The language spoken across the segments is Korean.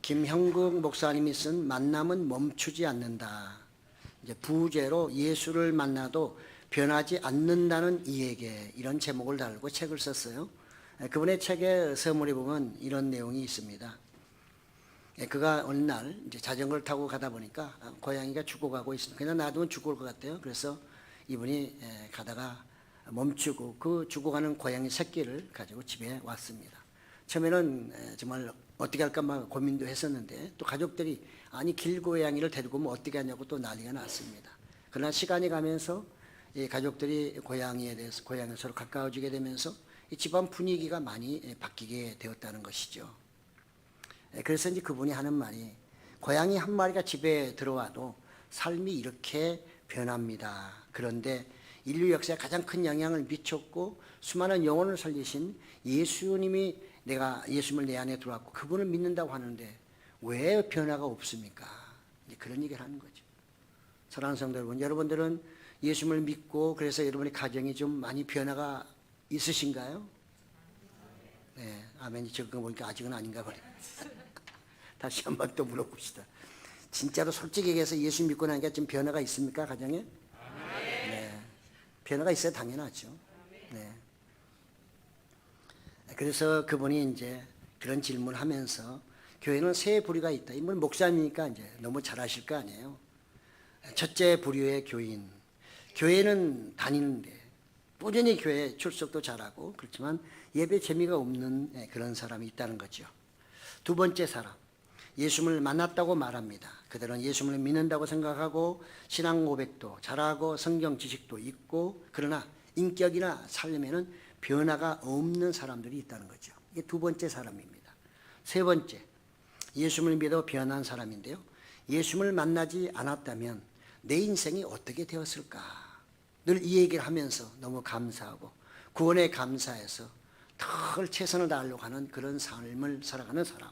김형국 목사님이 쓴 만남은 멈추지 않는다. 이제 부제로 예수를 만나도 변하지 않는다는 이에게, 이런 제목을 달고 책을 썼어요. 그분의 책의 서문에 보면 이런 내용이 있습니다. 그가 어느 날 이제 자전거를 타고 가다 보니까 고양이가 죽어가고 있습니다. 그냥 놔두면 죽을 것 같아요. 그래서 이분이 가다가 멈추고 그 죽어가는 고양이 새끼를 가지고 집에 왔습니다. 처음에는 정말 어떻게 할까 막 고민도 했었는데, 또 가족들이 아니 길고양이를 데리고 오면 어떻게 하냐고 또 난리가 났습니다. 그러나 시간이 가면서 이 가족들이 고양이에 대해서, 고양이가 서로 가까워지게 되면서 이 집안 분위기가 많이 바뀌게 되었다는 것이죠. 그래서 이제 그분이 하는 말이, 고양이 한 마리가 집에 들어와도 삶이 이렇게 변합니다. 그런데 인류 역사에 가장 큰 영향을 미쳤고 수많은 영혼을 살리신 예수님이, 내가 예수님을 내 안에 들어왔고 그분을 믿는다고 하는데 왜 변화가 없습니까? 이제 그런 얘기를 하는 거죠. 사랑하는 성도 여러분, 여러분들은 예수님을 믿고 그래서 여러분의 가정이 좀 많이 변화가 있으신가요? 네, 아멘이 적은 거 보니까 아직은 아닌가 보네요. 다시 한번 또 물어봅시다. 진짜로 솔직히 얘기해서 예수 믿고 나니까 좀 변화가 있습니까, 가정에? 네, 변화가 있어야 당연하죠. 네. 그래서 그분이 이제 그런 질문을 하면서, 교회는 세 부류가 있다. 이분 목사님이니까 이제 너무 잘 아실 거 아니에요. 첫째 부류의 교인. 교회는 다니는데 꾸준히 교회 출석도 잘하고 그렇지만 예배 재미가 없는 그런 사람이 있다는 거죠. 두 번째 사람, 예수님을 만났다고 말합니다. 그들은 예수님을 믿는다고 생각하고 신앙 고백도 잘하고 성경 지식도 있고, 그러나 인격이나 삶에는 변화가 없는 사람들이 있다는 거죠. 이게 두 번째 사람입니다. 세 번째, 예수님을 믿어 변한 사람인데요. 예수님을 만나지 않았다면 내 인생이 어떻게 되었을까? 늘 이 얘기를 하면서 너무 감사하고 구원에 감사해서 더 최선을 다하려고 하는 그런 삶을 살아가는 사람.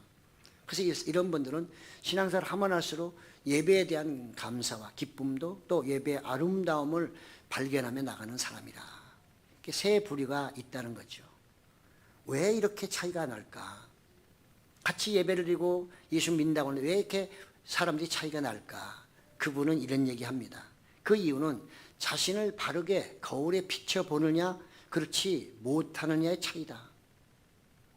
그래서 이런 분들은 신앙생활을 하면 할수록 예배에 대한 감사와 기쁨도 또 예배의 아름다움을 발견하며 나가는 사람이라. 이렇게 세 부류가 있다는 거죠. 왜 이렇게 차이가 날까? 같이 예배를 드리고 예수 믿는다고 하는데 왜 이렇게 사람들이 차이가 날까? 그분은 이런 얘기합니다. 그 이유는 자신을 바르게 거울에 비춰보느냐 그렇지 못하느냐의 차이다.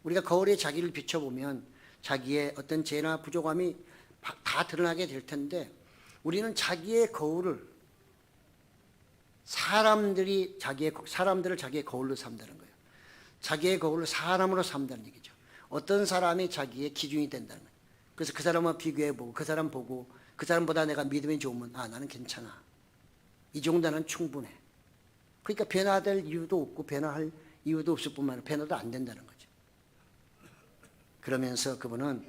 우리가 거울에 자기를 비춰보면 자기의 어떤 죄나 부족함이 다 드러나게 될 텐데, 우리는 자기의 거울을, 사람들을 자기의 거울로 삼다는 거예요. 자기의 거울을 사람으로 삼다는 얘기죠. 어떤 사람이 자기의 기준이 된다는 거예요. 그래서 그 사람과 비교해보고 그 사람 보고 그 사람보다 내가 믿음이 좋으면 나는 괜찮아. 이 정도는 충분해. 그러니까 변화될 이유도 없고 변화할 이유도 없을 뿐만 아니라 변화도 안 된다는 거죠. 그러면서 그분은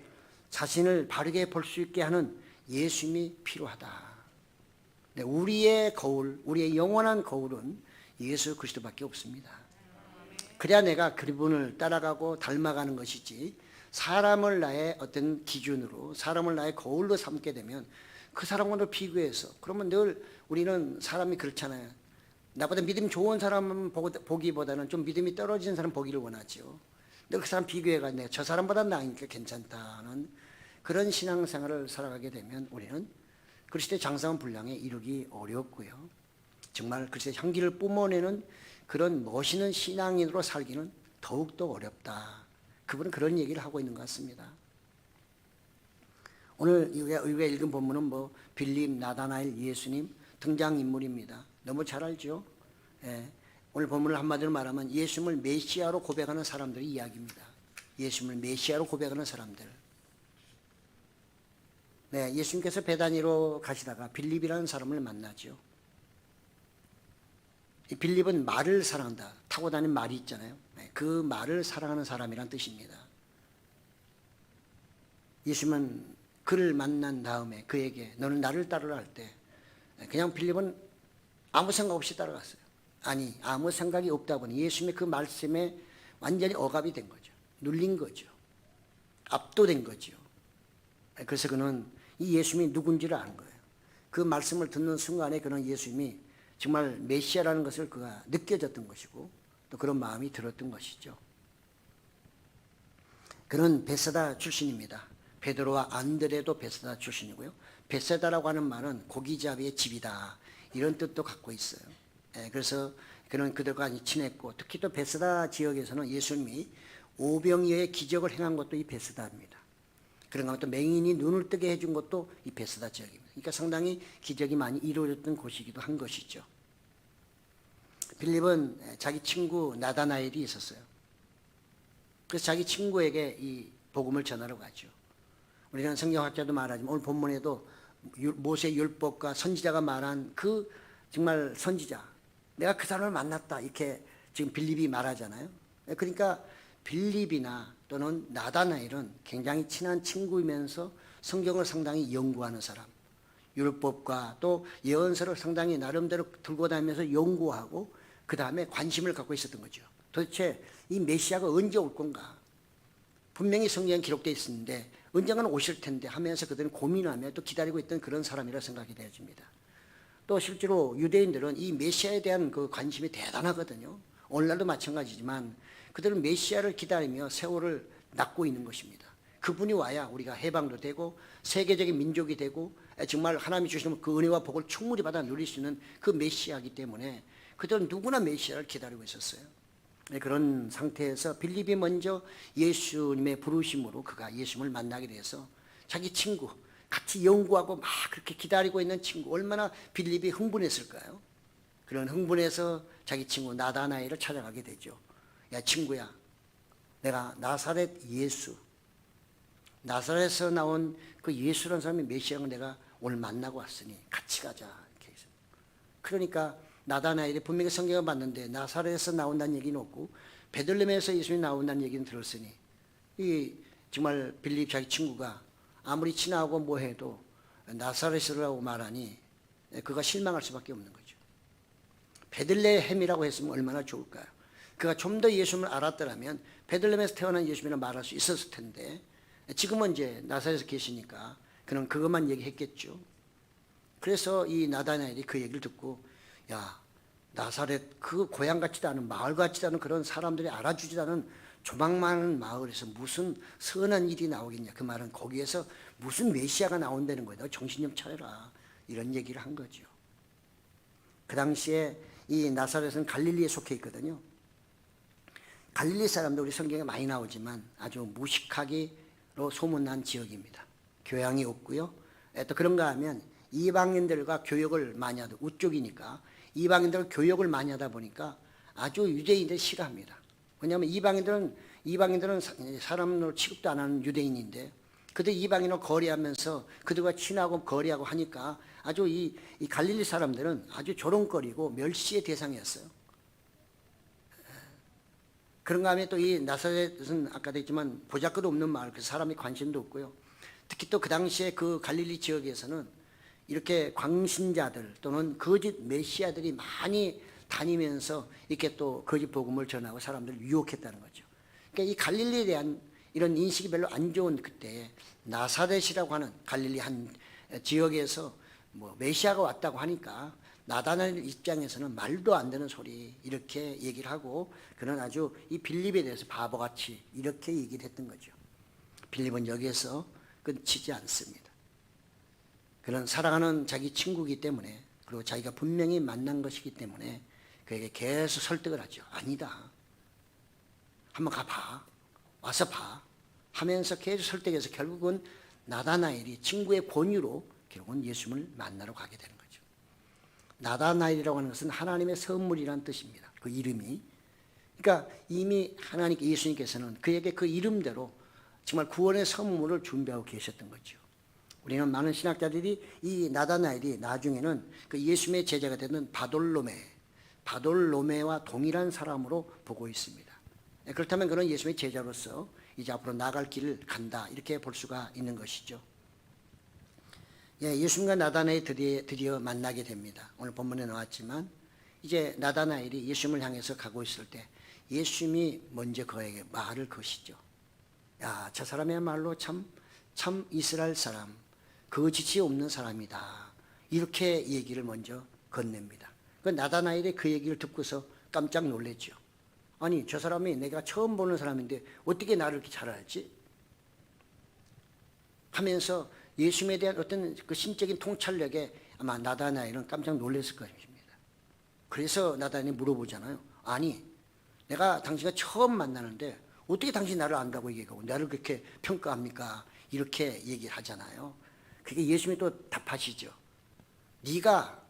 자신을 바르게 볼 수 있게 하는 예수님이 필요하다. 우리의 거울, 우리의 영원한 거울은 예수 그리스도밖에 없습니다. 그래야 내가 그분을 따라가고 닮아가는 것이지, 사람을 나의 어떤 기준으로, 사람을 나의 거울로 삼게 되면 그 사람과도 비교해서, 그러면 늘 우리는 사람이 그렇잖아요. 나보다 믿음이 좋은 사람 보기보다는 좀 믿음이 떨어지는 사람 보기를 원하죠. 늘 그 사람 비교해가지고 내가 저 사람보다 나으니까 괜찮다는 그런 신앙생활을 살아가게 되면 우리는 그리스도의 장성한 분량에 이르기 어렵고요. 정말 그리스도의 향기를 뿜어내는 그런 멋있는 신앙인으로 살기는 더욱더 어렵다. 그분은 그런 얘기를 하고 있는 것 같습니다. 오늘 우리가 읽은 본문은 빌립, 나다나엘, 예수님 등장인물입니다. 너무 잘 알죠? 예. 오늘 본문을 한마디로 말하면 예수님을 메시아로 고백하는 사람들의 이야기입니다. 예수님을 메시아로 고백하는 사람들. 네, 예수님께서 베다니로 가시다가 빌립이라는 사람을 만나죠. 이 빌립은 말을 사랑한다. 타고 다니는 말이 있잖아요. 네, 그 말을 사랑하는 사람이란 뜻입니다. 예수님은 그를 만난 다음에 그에게 너는 나를 따르라 할 때 그냥 빌립은 아무 생각 없이 따라갔어요. 아니, 아무 생각이 없다 보니 예수님의 그 말씀에 완전히 억압이 된 거죠. 눌린 거죠. 압도된 거죠. 그래서 그는 이 예수님이 누군지를 아는 거예요. 그 말씀을 듣는 순간에 그는 예수님이 정말 메시아라는 것을 그가 느껴졌던 것이고 또 그런 마음이 들었던 것이죠. 그는 베세다 출신입니다. 베드로와 안드레도 베세다 출신이고요. 베세다라고 하는 말은 고기잡이의 집이다, 이런 뜻도 갖고 있어요. 그래서 그는 그들과 친했고, 특히 또 베세다 지역에서는 예수님이 오병이어의 기적을 행한 것도 이 베세다입니다. 그런가 또 맹인이 눈을 뜨게 해준 것도 이 베세다 지역입니다. 그러니까 상당히 기적이 많이 이루어졌던 곳이기도 한 것이죠. 빌립은 자기 친구 나다나엘이 있었어요. 그래서 자기 친구에게 이 복음을 전하러 가죠. 우리는 성경학자도 말하지만 오늘 본문에도 모세 율법과 선지자가 말한 그 정말 선지자, 내가 그 사람을 만났다, 이렇게 지금 빌립이 말하잖아요. 그러니까 빌립이나 또는 나다나엘은 굉장히 친한 친구이면서 성경을 상당히 연구하는 사람, 율법과 또 예언서를 상당히 나름대로 들고 다니면서 연구하고 그 다음에 관심을 갖고 있었던 거죠. 도대체 이 메시아가 언제 올 건가? 분명히 성경에 기록되어 있었는데 언젠가는 오실 텐데 하면서 그들은 고민하며 또 기다리고 있던 그런 사람이라 생각이 되어집니다. 또 실제로 유대인들은 이 메시아에 대한 그 관심이 대단하거든요. 오늘날도 마찬가지지만 그들은 메시아를 기다리며 세월을 낚고 있는 것입니다. 그분이 와야 우리가 해방도 되고 세계적인 민족이 되고 정말 하나님이 주시는 그 은혜와 복을 충분히 받아 누릴 수 있는 그 메시아이기 때문에 그들은 누구나 메시아를 기다리고 있었어요. 그런 상태에서 빌립이 먼저 예수님의 부르심으로 그가 예수님을 만나게 돼서 자기 친구, 같이 연구하고 막 그렇게 기다리고 있는 친구, 얼마나 빌립이 흥분했을까요? 그런 흥분해서 자기 친구 나다나엘을 찾아가게 되죠. 야 친구야, 내가 나사렛 예수, 나사렛에서 나온 그 예수라는 사람이 메시아를 내가 오늘 만나고 왔으니 같이 가자, 이렇게 해서. 그러니까 나다나엘이 분명히 성경을 봤는데 나사렛에서 나온다는 얘기는 없고 베들레헴에서 예수님이 나온다는 얘기는 들었으니 이 정말 빌립 자기 친구가 아무리 친하고 뭐해도 나사렛이라고 말하니 그가 실망할 수밖에 없는 거죠. 베들레헴이라고 했으면 얼마나 좋을까요? 그가 좀 더 예수님을 알았더라면 베들레헴에서 태어난 예수님이라 말할 수 있었을 텐데 지금은 이제 나사렛에서 계시니까 그는 그것만 얘기했겠죠. 그래서 이 나다나엘이 그 얘기를 듣고 야 나사렛 그 고향 같지도 않은 마을 같지도 않은 그런 사람들이 알아주지도 않은 조망만한 마을에서 무슨 선한 일이 나오겠냐. 그 말은 거기에서 무슨 메시아가 나온다는 거예요. 너 정신 좀 차려라, 이런 얘기를 한 거죠. 그 당시에 이 나사렛은 갈릴리에 속해 있거든요. 갈릴리 사람도 우리 성경에 많이 나오지만 아주 무식하기로 소문난 지역입니다. 교양이 없고요. 또 그런가 하면 이방인들과 교역을 많이 하다, 우쪽이니까 이방인들 교역을 많이 하다 보니까 아주 유대인들 싫어합니다. 왜냐하면 이방인들은 사람으로 취급도 안 하는 유대인인데 그들 이방인으로 거래하면서 그들과 친하고 거래하고 하니까 아주 이 갈릴리 사람들은 아주 조롱거리고 멸시의 대상이었어요. 그런가 하면 또 이 나사렛은 아까도 했지만 보잘것 없는 마을, 그 사람이 관심도 없고요. 특히 또 그 당시에 그 갈릴리 지역에서는 이렇게 광신자들 또는 거짓 메시아들이 많이 다니면서 이렇게 또 거짓 복음을 전하고 사람들을 유혹했다는 거죠. 그러니까 이 갈릴리에 대한 이런 인식이 별로 안 좋은 그때 나사렛이라고 하는 갈릴리 한 지역에서 뭐 메시아가 왔다고 하니까 나다나엘 입장에서는 말도 안 되는 소리 이렇게 얘기를 하고 그는 아주 이 빌립에 대해서 바보같이 이렇게 얘기를 했던 거죠. 빌립은 여기에서 끝이지 않습니다. 그는 사랑하는 자기 친구이기 때문에 그리고 자기가 분명히 만난 것이기 때문에 그에게 계속 설득을 하죠. 아니다. 한번 가봐. 와서 봐. 하면서 계속 설득해서 결국은 나다나엘이 친구의 권유로 결국은 예수님을 만나러 가게 되는 거죠. 나다나엘이라고 하는 것은 하나님의 선물이라는 뜻입니다. 그 이름이. 그러니까 이미 하나님께 예수님께서는 그에게 그 이름대로 정말 구원의 선물을 준비하고 계셨던 거죠. 우리는 많은 신학자들이 이 나다나엘이 나중에는 그 예수님의 제자가 되는 바돌로메와 동일한 사람으로 보고 있습니다. 그렇다면 그런 예수님의 제자로서 이제 앞으로 나갈 길을 간다, 이렇게 볼 수가 있는 것이죠. 예수님과 나다나엘이 드디어 만나게 됩니다. 오늘 본문에 나왔지만 이제 나다나엘이 예수님을 향해서 가고 있을 때 예수님이 먼저 그에게 말을 거시죠. 야, 저 사람이야말로 참 이스라엘 사람, 거짓이 없는 사람이다. 이렇게 얘기를 먼저 건넵니다. 그 나다나엘이 그 얘기를 듣고서 깜짝 놀랐죠. 아니, 저 사람이 내가 처음 보는 사람인데 어떻게 나를 이렇게 잘 알지? 하면서 예수님에 대한 어떤 그 신적인 통찰력에 아마 나다나엘은 깜짝 놀랐을 것입니다. 그래서 나다나엘이 물어보잖아요. 아니, 내가 당신과 처음 만나는데 어떻게 당신이 나를 안다고 얘기하고 나를 그렇게 평가합니까? 이렇게 얘기를 하잖아요. 그게 예수님이 또 답하시죠. 네가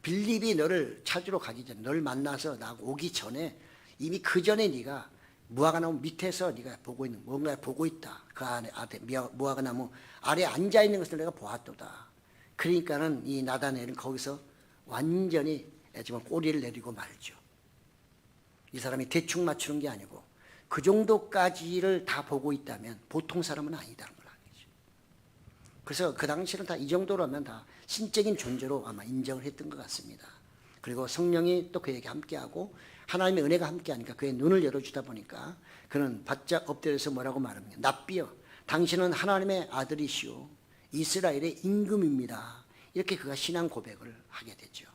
빌립이 너를 찾으러 가기 전에, 너를 만나서 나 오기 전에 이미 그 전에 네가 무화과나무 밑에서 네가 보고 있는 뭔가 보고 있다. 그 안에 무화과나무 아래 앉아 있는 것을 내가 보았도다. 그러니까는 이 나다나엘은 거기서 완전히 정말 꼬리를 내리고 말죠. 이 사람이 대충 맞추는 게 아니고 그 정도까지를 다 보고 있다면 보통 사람은 아니다는 걸 알겠죠. 그래서 그 당시는 다 이 정도라면 다 신적인 존재로 아마 인정을 했던 것 같습니다. 그리고 성령이 또 그에게 함께하고 하나님의 은혜가 함께하니까 그의 눈을 열어주다 보니까 그는 바짝 엎드려서 뭐라고 말합니까? 납비여, 당신은 하나님의 아들이시오, 이스라엘의 임금입니다. 이렇게 그가 신앙 고백을 하게 되죠.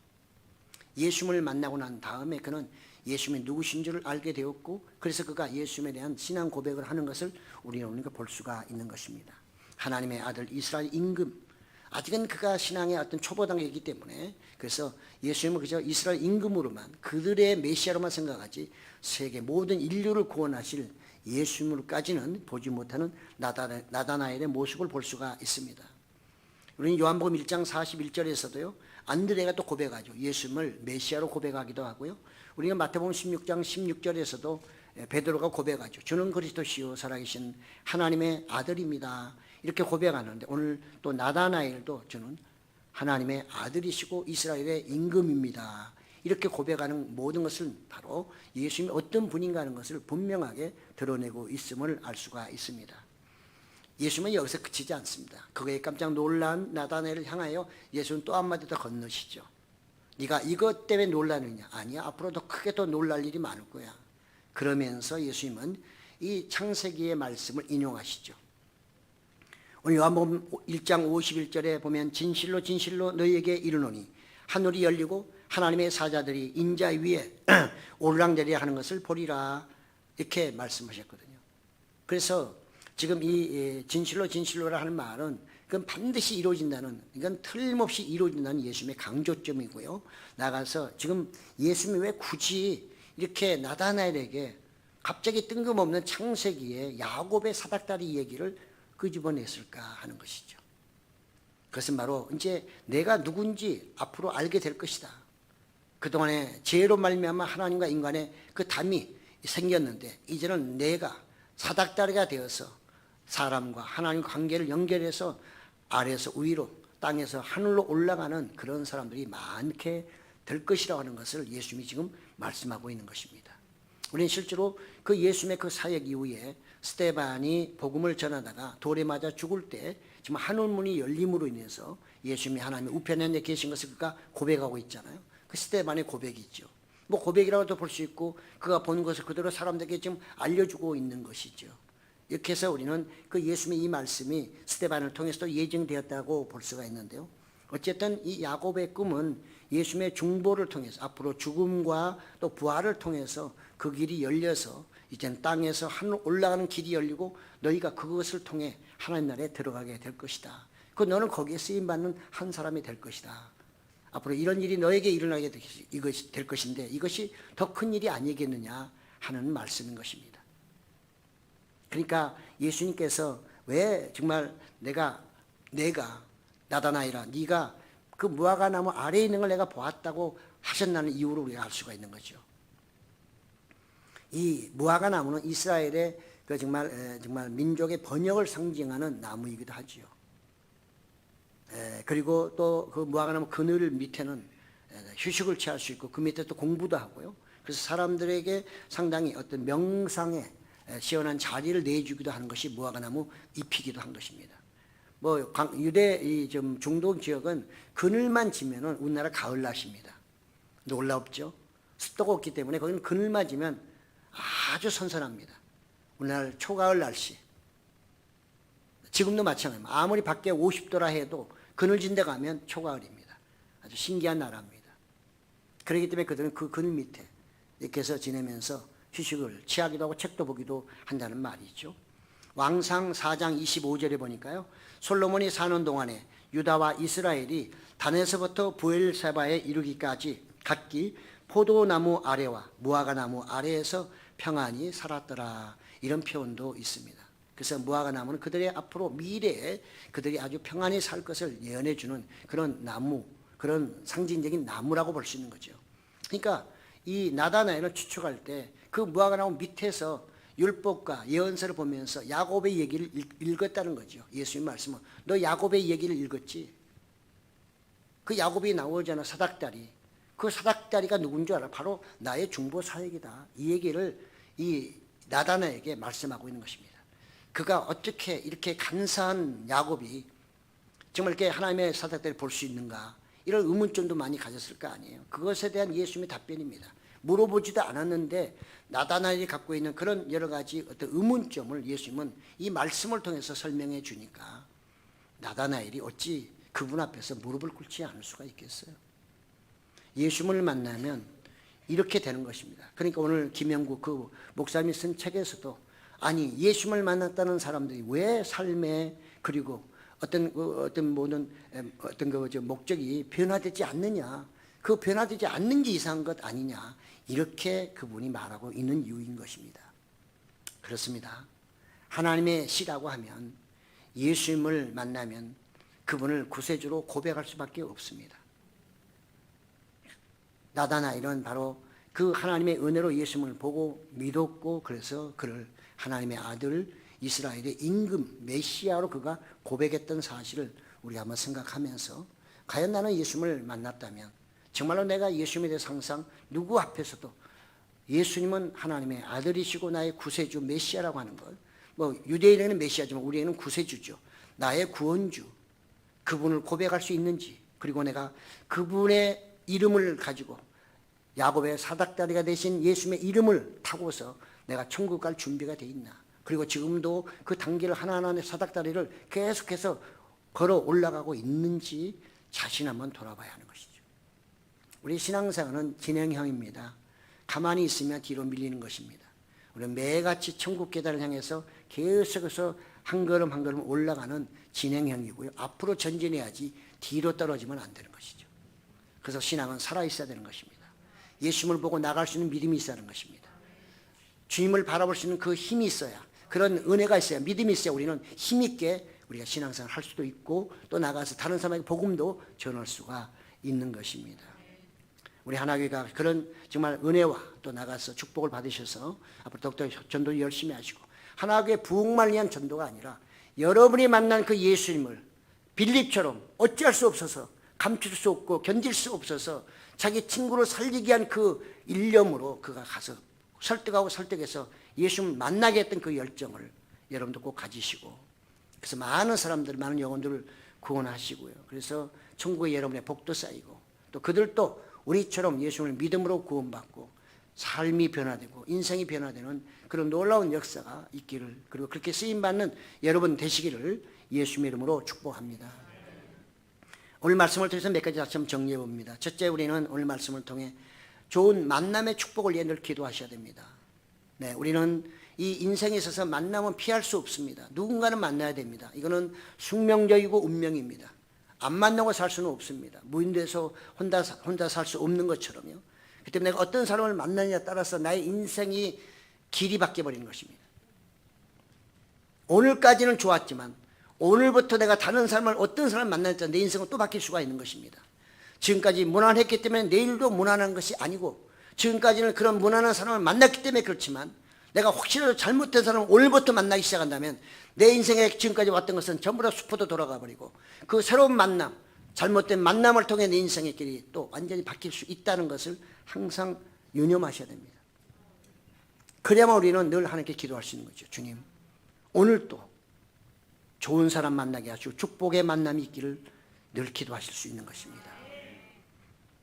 예수님을 만나고 난 다음에 그는 예수님이 누구신 줄을 알게 되었고, 그래서 그가 예수님에 대한 신앙 고백을 하는 것을 우리는 오늘 볼 수가 있는 것입니다. 하나님의 아들 이스라엘 임금, 아직은 그가 신앙의 어떤 초보 단계이기 때문에 그래서 예수님은 그저 이스라엘 임금으로만, 그들의 메시아로만 생각하지 세계 모든 인류를 구원하실 예수님으로까지는 보지 못하는 나다나엘의 모습을 볼 수가 있습니다. 우리는 요한복음 1장 41절에서도요 안드레가 또 고백하죠. 예수님을 메시아로 고백하기도 하고요. 우리가 마태복음 16장 16절에서도 베드로가 고백하죠. 주는 그리스도시요 살아계신 하나님의 아들입니다. 이렇게 고백하는데 오늘 또 나다나엘도 저는 하나님의 아들이시고 이스라엘의 임금입니다. 이렇게 고백하는 모든 것은 바로 예수님이 어떤 분인가 하는 것을 분명하게 드러내고 있음을 알 수가 있습니다. 예수님은 여기서 그치지 않습니다. 그거에 깜짝 놀란 나다나엘을 향하여 예수는 또 한마디 더 건너시죠. 네가 이것 때문에 놀라느냐? 아니야, 앞으로 더 크게 더 놀랄 일이 많을 거야. 그러면서 예수님은 이 창세기의 말씀을 인용하시죠. 오늘 요한복음 1장 51절에 보면 진실로 진실로 너희에게 이르노니 하늘이 열리고 하나님의 사자들이 인자 위에 오르락내리락 하는 것을 보리라, 이렇게 말씀하셨거든요. 그래서 지금 이 진실로 진실로라 하는 말은 그건 반드시 이루어진다는, 이건 틀림없이 이루어진다는 예수님의 강조점이고요. 나가서 지금 예수님이 왜 굳이 이렇게 나다나엘에게 갑자기 뜬금없는 창세기에 야곱의 사닥다리 얘기를 끄집어냈을까 하는 것이죠. 그것은 바로 이제 내가 누군지 앞으로 알게 될 것이다. 그동안에 죄로 말미암아 하나님과 인간의 그 담이 생겼는데 이제는 내가 사닥다리가 되어서 사람과 하나님 관계를 연결해서 아래에서 위로, 땅에서 하늘로 올라가는 그런 사람들이 많게 될 것이라고 하는 것을 예수님이 지금 말씀하고 있는 것입니다. 우리는 실제로 그 예수님의 그 사역 이후에 스데반이 복음을 전하다가 돌에 맞아 죽을 때 지금 하늘문이 열림으로 인해서 예수님이 하나님의 우편에 계신 것을 그가 고백하고 있잖아요. 그 스데반의 고백이죠. 뭐 고백이라고도 볼 수 있고 그가 본 것을 그대로 사람들에게 지금 알려주고 있는 것이죠. 이렇게 해서 우리는 그 예수님의 이 말씀이 스데반을 통해서도 예정되었다고 볼 수가 있는데요. 어쨌든 이 야곱의 꿈은 예수님의 중보를 통해서 앞으로 죽음과 또 부활을 통해서 그 길이 열려서 이제는 땅에서 하늘 올라가는 길이 열리고 너희가 그것을 통해 하나님 나라에 들어가게 될 것이다. 그 너는 거기에 쓰임받는 한 사람이 될 것이다. 앞으로 이런 일이 너에게 일어나게 될 것인데 이것이 더 큰 일이 아니겠느냐 하는 말씀인 것입니다. 그러니까 예수님께서 왜 정말 내가 나다나엘아 네가 그 무화과나무 아래에 있는 걸 내가 보았다고 하셨다는 이유로 우리가 알 수가 있는 거죠. 이 무화과나무는 이스라엘의 그 정말 민족의 번영을 상징하는 나무이기도 하지요. 그리고 또 그 무화과나무 그늘 밑에는 휴식을 취할 수 있고 그 밑에 또 공부도 하고요. 그래서 사람들에게 상당히 어떤 명상에 시원한 자리를 내주기도 하는 것이 무화과나무 잎이기도 한 것입니다. 뭐 유대 좀 중동 지역은 그늘만 지면은 우리나라 가을날씨입니다. 놀랍죠? 습도가 없기 때문에 거기는 그늘만 지면 아주 선선합니다. 우리나라 초가을 날씨. 지금도 마찬가지입니다. 아무리 밖에 50도라 해도 그늘진 데 가면 초가을입니다. 아주 신기한 나라입니다. 그렇기 때문에 그들은 그 그늘 밑에 이렇게 해서 지내면서 휴식을 취하기도 하고 책도 보기도 한다는 말이죠. 왕상 4장 25절에 보니까요. 솔로몬이 사는 동안에 유다와 이스라엘이 단에서부터 부엘세바에 이르기까지 각기 포도나무 아래와 무화과나무 아래에서 평안히 살았더라. 이런 표현도 있습니다. 그래서 무화과나무는 그들의 앞으로 미래에 그들이 아주 평안히 살 것을 예언해 주는 그런 나무, 그런 상징적인 나무라고 볼 수 있는 거죠. 그러니까 이 나다나엘을 추측할 때 그 무화과나무 밑에서 율법과 예언서를 보면서 야곱의 얘기를 읽었다는 거죠. 예수님 말씀은 너 야곱의 얘기를 읽었지? 그 야곱이 나오잖아, 사닥다리. 그 사닥다리가 누군 줄 알아? 바로 나의 중보 사역이다. 이 얘기를 이 나다나에게 말씀하고 있는 것입니다. 그가 어떻게 이렇게 간사한 야곱이 정말 이렇게 하나님의 사닥다리를 볼 수 있는가? 이런 의문점도 많이 가졌을 거 아니에요. 그것에 대한 예수님의 답변입니다. 물어보지도 않았는데 나다나엘이 갖고 있는 그런 여러 가지 어떤 의문점을 예수님은 이 말씀을 통해서 설명해 주니까 나다나엘이 어찌 그분 앞에서 무릎을 꿇지 않을 수가 있겠어요. 예수님을 만나면 이렇게 되는 것입니다. 그러니까 오늘 김영국 그 목사님이 쓴 책에서도 아니 예수님을 만났다는 사람들이 왜 삶에 그리고 어떤 모든 어떤 그 목적이 변화되지 않느냐, 그 변화되지 않는 게 이상한 것 아니냐, 이렇게 그분이 말하고 있는 이유인 것입니다. 그렇습니다. 하나님의 시라고 하면 예수님을 만나면 그분을 구세주로 고백할 수밖에 없습니다. 나다나엘은 바로 그 하나님의 은혜로 예수님을 보고 믿었고 그래서 그를 하나님의 아들 이스라엘의 임금 메시아로 그가 고백했던 사실을 우리가 한번 생각하면서 과연 나는 예수님을 만났다면 정말로 내가 예수님에 대해서 항상 누구 앞에서도 예수님은 하나님의 아들이시고 나의 구세주 메시아라고 하는 것, 뭐 유대인에게는 메시아지만 우리에게는 구세주죠. 나의 구원주, 그분을 고백할 수 있는지, 그리고 내가 그분의 이름을 가지고 야곱의 사닥다리가 되신 예수님의 이름을 타고서 내가 천국 갈 준비가 돼 있나, 그리고 지금도 그 단계를 하나하나의 사닥다리를 계속해서 걸어 올라가고 있는지 자신 한번 돌아봐야 하는 것이죠. 우리 신앙생활은 진행형입니다. 가만히 있으면 뒤로 밀리는 것입니다. 우리는 매같이 천국 계단을 향해서 계속해서 한 걸음 한 걸음 올라가는 진행형이고요. 앞으로 전진해야지 뒤로 떨어지면 안 되는 것이죠. 그래서 신앙은 살아있어야 되는 것입니다. 예수님을 보고 나갈 수 있는 믿음이 있어야 하는 것입니다. 주님을 바라볼 수 있는 그 힘이 있어야, 그런 은혜가 있어야, 믿음이 있어야 우리는 힘있게 우리가 신앙생활을 할 수도 있고 또 나가서 다른 사람에게 복음도 전할 수가 있는 것입니다. 우리 하나교회가 그런 정말 은혜와 또 나가서 축복을 받으셔서 앞으로 더욱더 전도 열심히 하시고, 하나교회 부흥만을 위한 전도가 아니라 여러분이 만난 그 예수님을 빌립처럼 어찌할 수 없어서 감출 수 없고 견딜 수 없어서 자기 친구를 살리기 위한 그 일념으로 그가 가서 설득하고 설득해서 예수님을 만나게 했던 그 열정을 여러분도 꼭 가지시고, 그래서 많은 사람들, 많은 영혼들을 구원하시고요. 그래서 천국에 여러분의 복도 쌓이고 또 그들도 우리처럼 예수님을 믿음으로 구원받고 삶이 변화되고 인생이 변화되는 그런 놀라운 역사가 있기를, 그리고 그렇게 쓰임받는 여러분 되시기를 예수님의 이름으로 축복합니다. 오늘 말씀을 통해서 몇 가지 다시 한번 정리해 봅니다. 첫째, 우리는 오늘 말씀을 통해 좋은 만남의 축복을 위해 늘 기도하셔야 됩니다. 네, 우리는 이 인생에 있어서 만남은 피할 수 없습니다. 누군가는 만나야 됩니다. 이거는 숙명적이고 운명입니다. 안 만나고 살 수는 없습니다. 무인도에서 혼자 살 수 없는 것처럼요. 그 때문에 내가 어떤 사람을 만나느냐에 따라서 나의 인생이 길이 바뀌어버리는 것입니다. 오늘까지는 좋았지만 오늘부터 내가 다른 사람을, 어떤 사람을 만나니까 내 인생은 또 바뀔 수가 있는 것입니다. 지금까지 무난했기 때문에 내일도 무난한 것이 아니고, 지금까지는 그런 무난한 사람을 만났기 때문에 그렇지만 내가 혹시라도 잘못된 사람을 오늘부터 만나기 시작한다면 내 인생에 지금까지 왔던 것은 전부 다 수포로 돌아가 버리고 그 새로운 만남, 잘못된 만남을 통해 내 인생의 길이 또 완전히 바뀔 수 있다는 것을 항상 유념하셔야 됩니다. 그래야만 우리는 늘 하나님께 기도할 수 있는 거죠. 주님, 오늘 또 좋은 사람 만나게 하시고 축복의 만남이 있기를 늘 기도하실 수 있는 것입니다.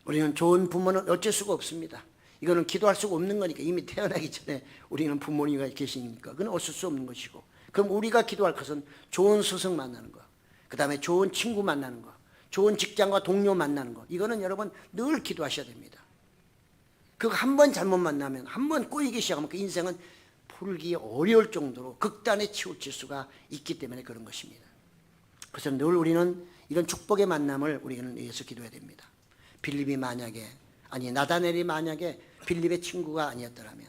우리는 좋은 부모는 어쩔 수가 없습니다. 이거는 기도할 수가 없는 거니까, 이미 태어나기 전에 우리는 부모님이 계시니까 그건 어쩔 수 없는 것이고, 그럼 우리가 기도할 것은 좋은 스승 만나는 거, 그 다음에 좋은 친구 만나는 거, 좋은 직장과 동료 만나는 거, 이거는 여러분 늘 기도하셔야 됩니다. 그거 한 번 잘못 만나면, 한 번 꼬이기 시작하면 그 인생은 풀기 어려울 정도로 극단에 치우칠 수가 있기 때문에 그런 것입니다. 그래서 늘 우리는 이런 축복의 만남을 우리는 위해서 기도해야 됩니다. 빌립이 만약에, 아니 나다넬이 만약에 빌립의 친구가 아니었더라면,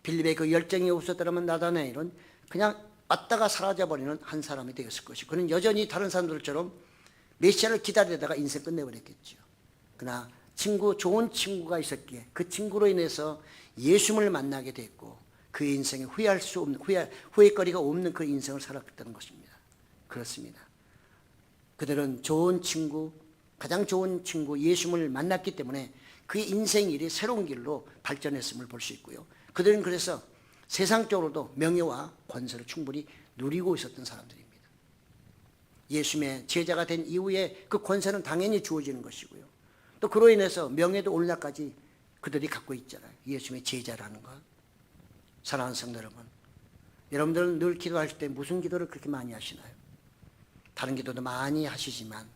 빌립의 그 열정이 없었더라면 나다넬은 그냥 왔다가 사라져버리는 한 사람이 되었을 것이고, 그는 여전히 다른 사람들처럼 메시아를 기다리다가 인생 끝내버렸겠죠. 그러나 좋은 친구가 있었기에 그 친구로 인해서 예수님을 만나게 됐고, 그의 인생에 후회할 수 없는, 후회거리가 없는 그 인생을 살았다는 것입니다. 그렇습니다. 그들은 좋은 친구, 가장 좋은 친구 예수님을 만났기 때문에 그의 인생 일이 새로운 길로 발전했음을 볼 수 있고요. 그들은 그래서 세상적으로도 명예와 권세를 충분히 누리고 있었던 사람들입니다. 예수님의 제자가 된 이후에 그 권세는 당연히 주어지는 것이고요. 또 그로 인해서 명예도 오늘날까지 그들이 갖고 있잖아요. 예수님의 제자라는 것. 사랑하는 성도 여러분, 여러분들은 늘 기도하실 때 무슨 기도를 그렇게 많이 하시나요? 다른 기도도 많이 하시지만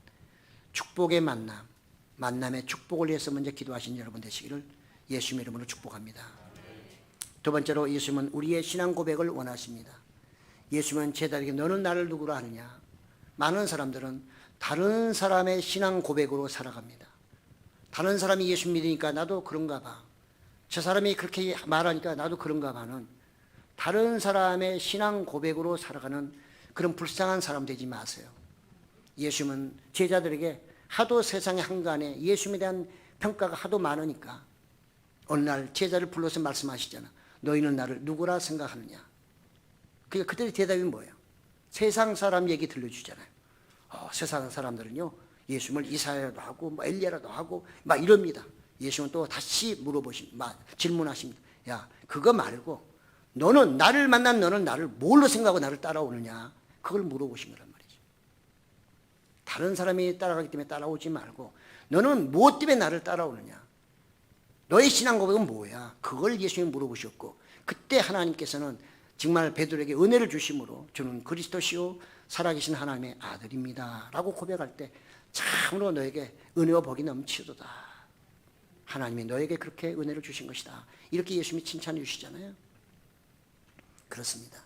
축복의 만남, 만남의 축복을 위해서 먼저 기도하신 여러분 되시기를 예수님의 이름으로 축복합니다. 두 번째로 예수님은 우리의 신앙 고백을 원하십니다. 예수님은 제자에게 너는 나를 누구로 아느냐? 많은 사람들은 다른 사람의 신앙 고백으로 살아갑니다. 다른 사람이 예수 믿으니까 나도 그런가 봐. 저 사람이 그렇게 말하니까 나도 그런가 봐는 다른 사람의 신앙 고백으로 살아가는 그런 불쌍한 사람 되지 마세요. 예수님은 제자들에게 하도 세상의 한간에 예수님에 대한 평가가 하도 많으니까 어느 날 제자를 불러서 말씀하시잖아. 너희는 나를 누구라 생각하느냐? 그러니까 그들의 대답이 뭐예요? 세상 사람 얘기 들려주잖아요. 세상 사람들은요, 예수님을 이사야라도 하고 뭐 엘리야라도 하고 막 이럽니다. 예수님은 또 다시 질문하십니다. 야, 그거 말고 너는 나를 만난 너는 나를 뭘로 생각하고 나를 따라오느냐? 그걸 물어보신 거란 말이죠. 다른 사람이 따라가기 때문에 따라오지 말고 너는 무엇 때문에 나를 따라오느냐? 너의 신앙 고백은 뭐야? 그걸 예수님이 물어보셨고, 그때 하나님께서는 정말 베드로에게 은혜를 주심으로 주는 그리스도시요 살아계신 하나님의 아들입니다 라고 고백할 때 참으로 너에게 은혜와 복이 넘치도다. 하나님이 너에게 그렇게 은혜를 주신 것이다. 이렇게 예수님이 칭찬해 주시잖아요. 그렇습니다.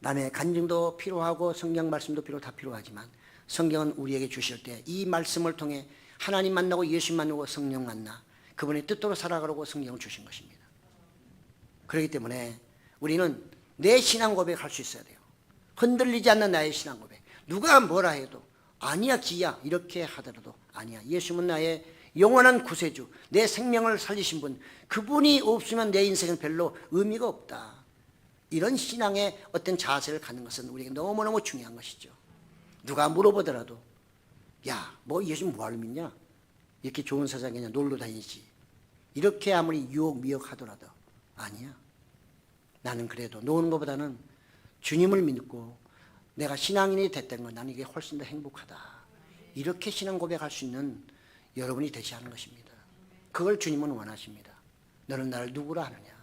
남의 간증도 필요하고 성경 말씀도 다 필요하지만 성경은 우리에게 주실 때 이 말씀을 통해 하나님 만나고 예수 만나고 성령 만나 그분의 뜻대로 살아가라고 성경을 주신 것입니다. 그렇기 때문에 우리는 내 신앙 고백할 수 있어야 돼요. 흔들리지 않는 나의 신앙 고백. 누가 뭐라 해도 아니야 기야 이렇게 하더라도 아니야. 예수님은 나의 영원한 구세주, 내 생명을 살리신 분, 그분이 없으면 내 인생은 별로 의미가 없다. 이런 신앙의 어떤 자세를 갖는 것은 우리에게 너무너무 중요한 것이죠. 누가 물어보더라도 야, 뭐 예수님 뭐하러 믿냐? 이렇게 좋은 세상에 그냥 놀러 다니지. 이렇게 아무리 미혹하더라도 아니야. 나는 그래도 노는 것보다는 주님을 믿고 내가 신앙인이 됐다는 건 나는 이게 훨씬 더 행복하다. 이렇게 신앙 고백할 수 있는 여러분이 되셔야 하는 것입니다. 그걸 주님은 원하십니다. 너는 나를 누구라 하느냐?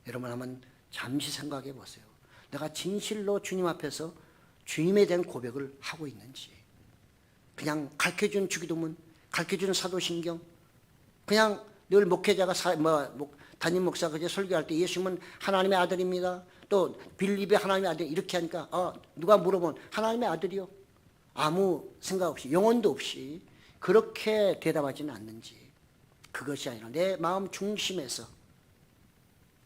여러분 한번 잠시 생각해 보세요. 내가 진실로 주님 앞에서 주님에 대한 고백을 하고 있는지, 그냥 가르쳐준 주기도문, 가르쳐준 사도신경, 그냥 늘 목회자가 담임 목사가 그저 설교할 때 예수님은 하나님의 아들입니다. 또 빌립이 하나님의 아들 이렇게 하니까 누가 물어보면 하나님의 아들이요. 아무 생각 없이 영혼도 없이 그렇게 대답하지는 않는지, 그것이 아니라 내 마음 중심에서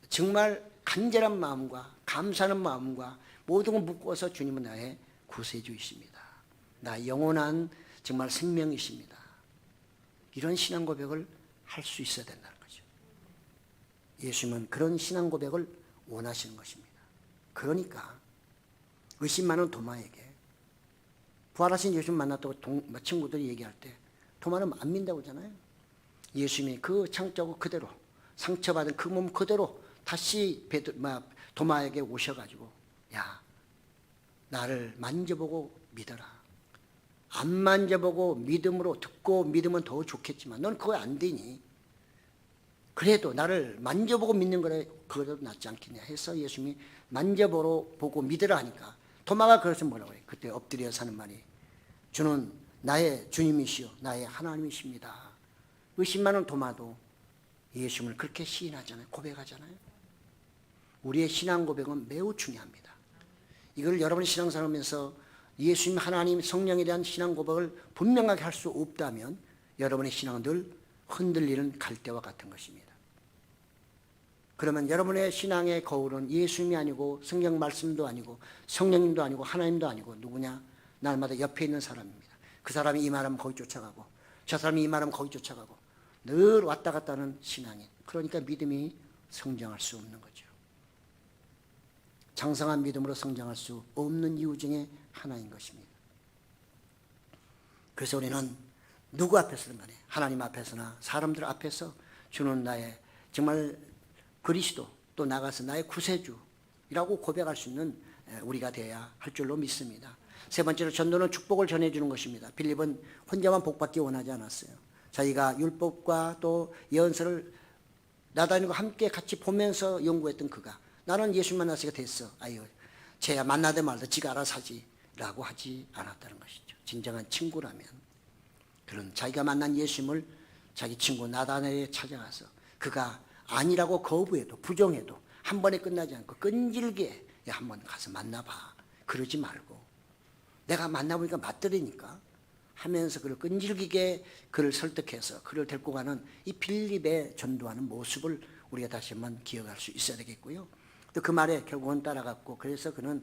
정말 간절한 마음과 감사하는 마음과 모든 걸 묶어서 주님은 나의 구세주이십니다. 나의 영원한 정말 생명이십니다. 이런 신앙 고백을 할 수 있어야 된다는 거죠. 예수님은 그런 신앙 고백을 원하시는 것입니다. 그러니까 의심 많은 도마에게 부활하신 예수님 만났다고 친구들이 얘기할 때 도마는 안 믿는다고 하잖아요. 예수님이 그 창자국 그대로 상처받은 그 몸 그대로 다시 도마에게 오셔가지고 야, 나를 만져보고 믿어라. 안 만져보고 믿음으로 듣고 믿으면 더 좋겠지만 넌 그거 안 되니 그래도 나를 만져보고 믿는 거래 그거라도 낫지 않겠냐 해서 예수님이 만져보고 믿으라 하니까 도마가 그래서 뭐라고 해요? 그때 엎드려서 하는 말이 주는 나의 주님이시요 나의 하나님이십니다. 의심 많은 도마도 예수님을 그렇게 시인하잖아요. 고백하잖아요. 우리의 신앙 고백은 매우 중요합니다. 이걸 여러분이 신앙생활하면서 예수님, 하나님, 성령에 대한 신앙 고백을 분명하게 할 수 없다면 여러분의 신앙은 늘 흔들리는 갈대와 같은 것입니다. 그러면 여러분의 신앙의 거울은 예수님이 아니고 성경 말씀도 아니고 성령님도 아니고 하나님도 아니고 누구냐? 날마다 옆에 있는 사람입니다. 그 사람이 이 말하면 거기 쫓아가고 저 사람이 이 말하면 거기 쫓아가고 늘 왔다 갔다 하는 신앙인. 그러니까 믿음이 성장할 수 없는 거죠. 장성한 믿음으로 성장할 수 없는 이유 중에 하나인 것입니다. 그래서 우리는 누구 앞에서든 간에 하나님 앞에서나 사람들 앞에서 주는 나의 정말 그리스도 또 나가서 나의 구세주라고 고백할 수 있는 우리가 되어야 할 줄로 믿습니다. 세 번째로 전도는 축복을 전해주는 것입니다. 빌립은 혼자만 복받기 원하지 않았어요. 자기가 율법과 또 예언서를 나다니고 함께 같이 보면서 연구했던 그가 나는 예수 만났으니까 됐어. 아유, 쟤야 만나든 말든 지가 알아서 하지 라고 하지 않았다는 것이죠. 진정한 친구라면 그런 자기가 만난 예수님을 자기 친구 나다나엘에 찾아가서 그가 아니라고 거부해도 부정해도 한 번에 끝나지 않고 끈질기게 야, 한번 가서 만나봐. 그러지 말고 내가 만나보니까 맞더라니까 하면서 그를 끈질기게 그를 설득해서 그를 데리고 가는 이 빌립의 전도하는 모습을 우리가 다시 한번 기억할 수 있어야 되겠고요. 또 그 말에 결국은 따라갔고 그래서 그는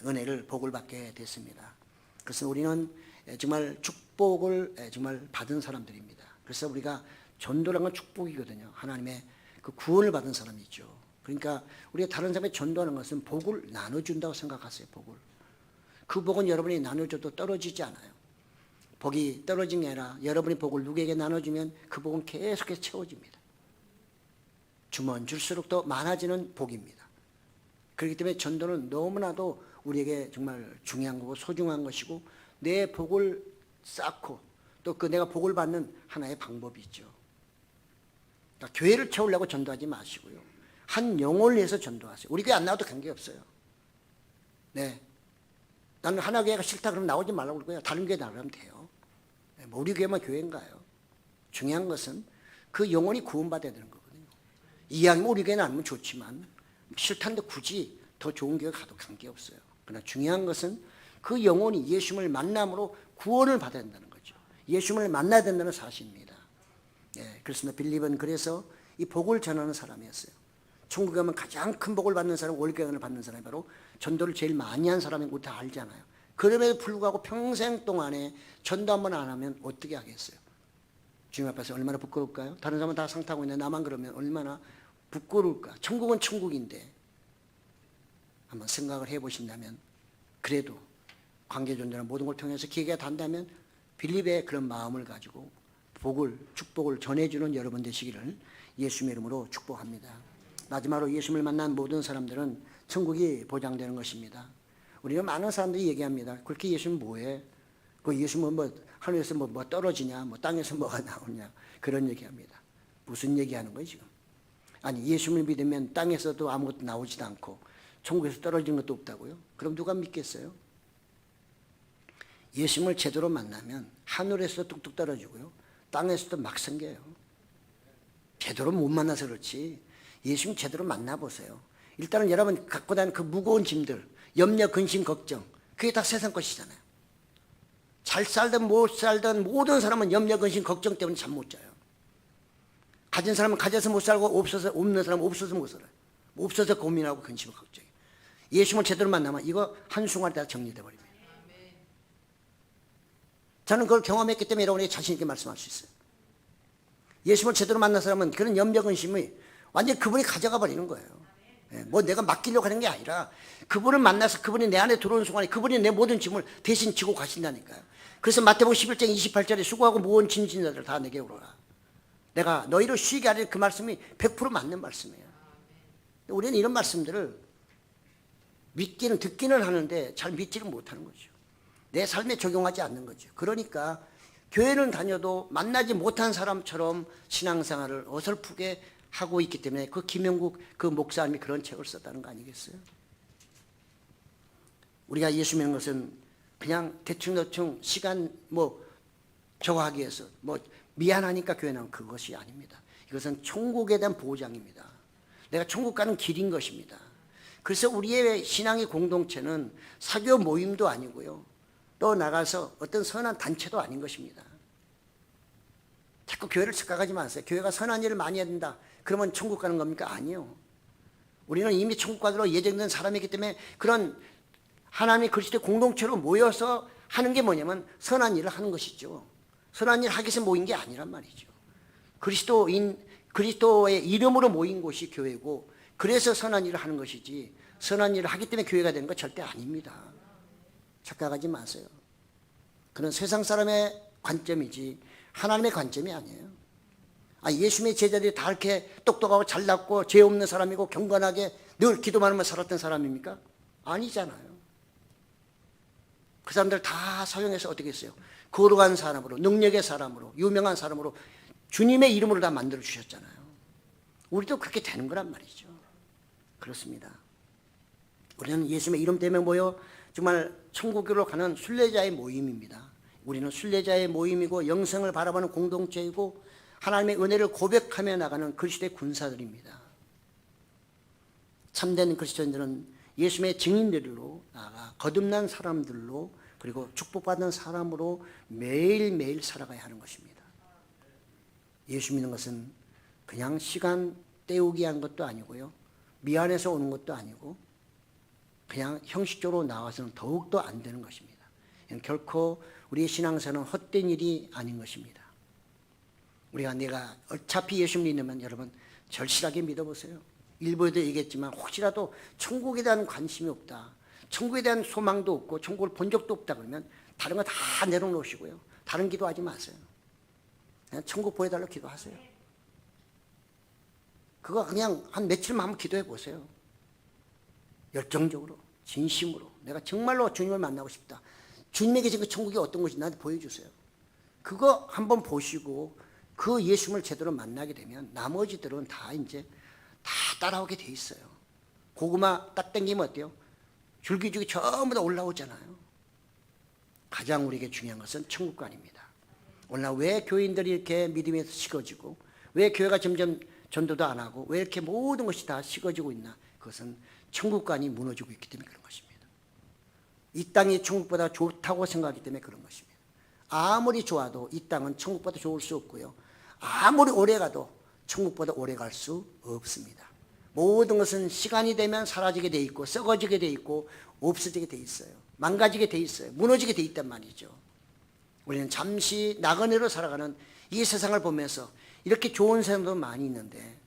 은혜를 복을 받게 됐습니다. 그래서 우리는 정말 축복을 정말 받은 사람들입니다. 그래서 우리가 전도란 건 축복이거든요. 하나님의 그 구원을 받은 사람이죠. 그러니까 우리가 다른 사람에 전도하는 것은 복을 나눠준다고 생각하세요. 복을. 그 복은 여러분이 나눠줘도 떨어지지 않아요. 복이 떨어진 게 아니라 여러분이 복을 누구에게 나눠주면 그 복은 계속해서 채워집니다. 주면 줄수록 더 많아지는 복입니다. 그렇기 때문에 전도는 너무나도 우리에게 정말 중요한 거고 소중한 것이고 내 복을 쌓고 또 그 내가 복을 받는 하나의 방법이 있죠. 그러니까 교회를 채우려고 전도하지 마시고요. 한 영혼을 위해서 전도하세요. 우리 교회 안 나와도 관계없어요. 네. 나는 하나교회가 싫다 그러면 나오지 말라고 그럴 거예요. 다른 교회 나가면 돼요. 뭐 우리 교회만 교회인가요? 중요한 것은 그 영혼이 구원받아야 되는 거거든요. 이왕이면 우리 교회 나오면 좋지만 싫다는데 굳이 더 좋은 교회 가도 관계없어요. 그러나 중요한 것은 그 영혼이 예수님을 만남으로 구원을 받아야 된다는 거죠. 예수님을 만나야 된다는 사실입니다. 예, 그렇습니다. 빌립은 그래서 이 복을 전하는 사람이었어요. 천국에 가면 가장 큰 복을 받는 사람, 월경을 받는 사람이 바로 전도를 제일 많이 한 사람인 거 다 알잖아요. 그럼에도 불구하고 평생 동안에 전도 한 번 안 하면 어떻게 하겠어요? 주님 앞에서 얼마나 부끄러울까요? 다른 사람은 다 상 타고 있는데 나만 그러면 얼마나 부끄러울까? 천국은 천국인데 한번 생각을 해보신다면 그래도 관계전도나 모든 걸 통해서 기회가 단다면 빌립의 그런 마음을 가지고 복을, 축복을 전해주는 여러분 되시기를 예수님의 이름으로 축복합니다. 마지막으로 예수님을 만난 모든 사람들은 천국이 보장되는 것입니다. 우리는 많은 사람들이 얘기합니다. 그렇게 예수님 뭐해? 그 예수님은 뭐 하늘에서 뭐 떨어지냐? 뭐 땅에서 뭐가 나오냐? 그런 얘기합니다. 무슨 얘기하는 거예요 지금? 아니 예수님을 믿으면 땅에서도 아무것도 나오지도 않고 천국에서 떨어진 것도 없다고요? 그럼 누가 믿겠어요? 예수님을 제대로 만나면 하늘에서 뚝뚝 떨어지고요. 땅에서도 막 생겨요. 제대로 못 만나서 그렇지 예수님 제대로 만나보세요. 일단은 여러분 갖고 다니는 그 무거운 짐들, 염려, 근심, 걱정 그게 다 세상 것이잖아요. 잘 살든 못 살든 모든 사람은 염려, 근심, 걱정 때문에 잠 못 자요. 가진 사람은 가져서 못 살고 없는 사람은 없어서 못 살아요. 없어서 고민하고 근심하고 걱정해요. 예수님을 제대로 만나면 이거 한순간에 다 정리돼 버립니다. 저는 그걸 경험했기 때문에 여러분에게 자신 있게 말씀할 수 있어요. 예수님을 제대로 만난 사람은 그런 염려, 근심이 완전히 그분이 가져가 버리는 거예요. 뭐 내가 맡기려고 하는 게 아니라 그분을 만나서 그분이 내 안에 들어오는 순간에 그분이 내 모든 짐을 대신 지고 가신다니까요. 그래서 마태복음 11장 28절에 수고하고 무거운 짐진 자들 다 내게 오라. 내가 너희를 쉬게 하리라. 그 말씀이 100% 맞는 말씀이에요. 우리는 이런 말씀들을 믿기는 듣기는 하는데 잘 믿지는 못하는 거죠. 내 삶에 적용하지 않는 거죠. 그러니까 교회는 다녀도 만나지 못한 사람처럼 신앙생활을 어설프게 하고 있기 때문에 그 김영국 그 목사님이 그런 책을 썼다는 거 아니겠어요? 우리가 예수 믿는 것은 그냥 대충 시간 뭐 저거 하기 위해서 뭐 미안하니까 교회 나온 그것이 아닙니다. 이것은 천국에 대한 보장입니다. 내가 천국 가는 길인 것입니다. 그래서 우리의 신앙의 공동체는 사교 모임도 아니고요. 또 나가서 어떤 선한 단체도 아닌 것입니다. 자꾸 교회를 착각하지 마세요. 교회가 선한 일을 많이 해야 된다. 그러면 천국 가는 겁니까? 아니요. 우리는 이미 천국 가기로 예정된 사람이기 때문에 그런 하나님의 그리스도의 공동체로 모여서 하는 게 뭐냐면 선한 일을 하는 것이죠. 선한 일 하기 위해서 모인 게 아니란 말이죠. 그리스도의 이름으로 모인 곳이 교회고 그래서 선한 일을 하는 것이지 선한 일을 하기 때문에 교회가 되는 건 절대 아닙니다. 착각하지 마세요. 그런 세상 사람의 관점이지 하나님의 관점이 아니에요. 예수님의 제자들이 다 이렇게 똑똑하고 잘났고 죄 없는 사람이고 경건하게 늘 기도만 하면 살았던 사람입니까? 아니잖아요. 그 사람들 다 사용해서 어떻게 했어요? 거룩한 사람으로, 능력의 사람으로, 유명한 사람으로 주님의 이름으로 다 만들어 주셨잖아요. 우리도 그렇게 되는 거란 말이죠. 그렇습니다. 우리는 예수님의 이름 때문에 모여 정말 천국으로 가는 순례자의 모임입니다. 우리는 순례자의 모임이고 영생을 바라보는 공동체이고 하나님의 은혜를 고백하며 나가는 그리스도의 군사들입니다. 참된 그리스도인들은 예수님의 증인들로 나아가 거듭난 사람들로 그리고 축복받은 사람으로 매일매일 살아가야 하는 것입니다. 예수 믿는 것은 그냥 시간 때우기 한 것도 아니고요. 미안해서 오는 것도 아니고 그냥 형식적으로 나와서는 더욱더 안 되는 것입니다. 결코 우리의 신앙생활은 헛된 일이 아닌 것입니다. 내가 어차피 예수 믿으면 여러분 절실하게 믿어보세요. 일부에도 얘기했지만 혹시라도 천국에 대한 관심이 없다. 천국에 대한 소망도 없고 천국을 본 적도 없다 그러면 다른 거 다 내려놓으시고요. 다른 기도하지 마세요. 그냥 천국 보여달라고 기도하세요. 그거 그냥 한 며칠만 한번 기도해 보세요. 열정적으로 진심으로 내가 정말로 주님을 만나고 싶다. 주님에 계신 그 천국이 어떤 것인지 나한테 보여주세요. 그거 한번 보시고 그 예수님을 제대로 만나게 되면 나머지들은 다 이제 다 따라오게 돼 있어요. 고구마 딱 당기면 어때요? 줄기줄기 전부 다 올라오잖아요. 가장 우리에게 중요한 것은 천국관입니다. 오늘날 왜 교인들이 이렇게 믿음에서 식어지고 왜 교회가 점점 전도도 안 하고 왜 이렇게 모든 것이 다 식어지고 있나? 그것은 천국관이 무너지고 있기 때문에 그런 것입니다. 이 땅이 천국보다 좋다고 생각하기 때문에 그런 것입니다. 아무리 좋아도 이 땅은 천국보다 좋을 수 없고요. 아무리 오래 가도 천국보다 오래 갈 수 없습니다. 모든 것은 시간이 되면 사라지게 돼 있고 썩어지게 돼 있고 없어지게 돼 있어요. 망가지게 돼 있어요. 무너지게 돼 있단 말이죠. 우리는 잠시 나그네로 살아가는 이 세상을 보면서 이렇게 좋은 사람도 많이 있는데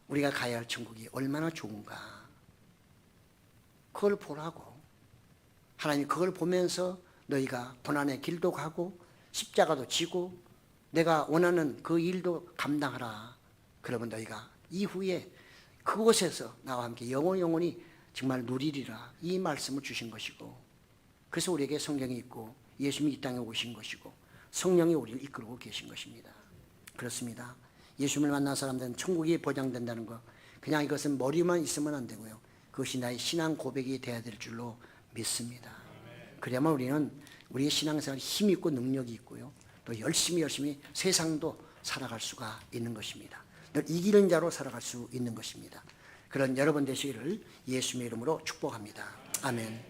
우리가 가야 할 천국이 얼마나 좋은가 그걸 보라고. 하나님 그걸 보면서 너희가 고난의 길도 가고 십자가도 지고 내가 원하는 그 일도 감당하라. 그러면 너희가 이후에 그곳에서 나와 함께 영원히 정말 누리리라. 이 말씀을 주신 것이고 그래서 우리에게 성경이 있고 예수님이 이 땅에 오신 것이고 성령이 우리를 이끌고 계신 것입니다. 그렇습니다. 예수님을 만난 사람들은 천국이 보장된다는 것 그냥 이것은 머리만 있으면 안 되고요. 그것이 나의 신앙 고백이 돼야 될 줄로 믿습니다. 그래야만 우리는 우리의 신앙생활에 힘이 있고 능력이 있고요. 또 열심히 세상도 살아갈 수가 있는 것입니다. 늘 이기는 자로 살아갈 수 있는 것입니다. 그런 여러분 되시기를 예수님의 이름으로 축복합니다. 아멘.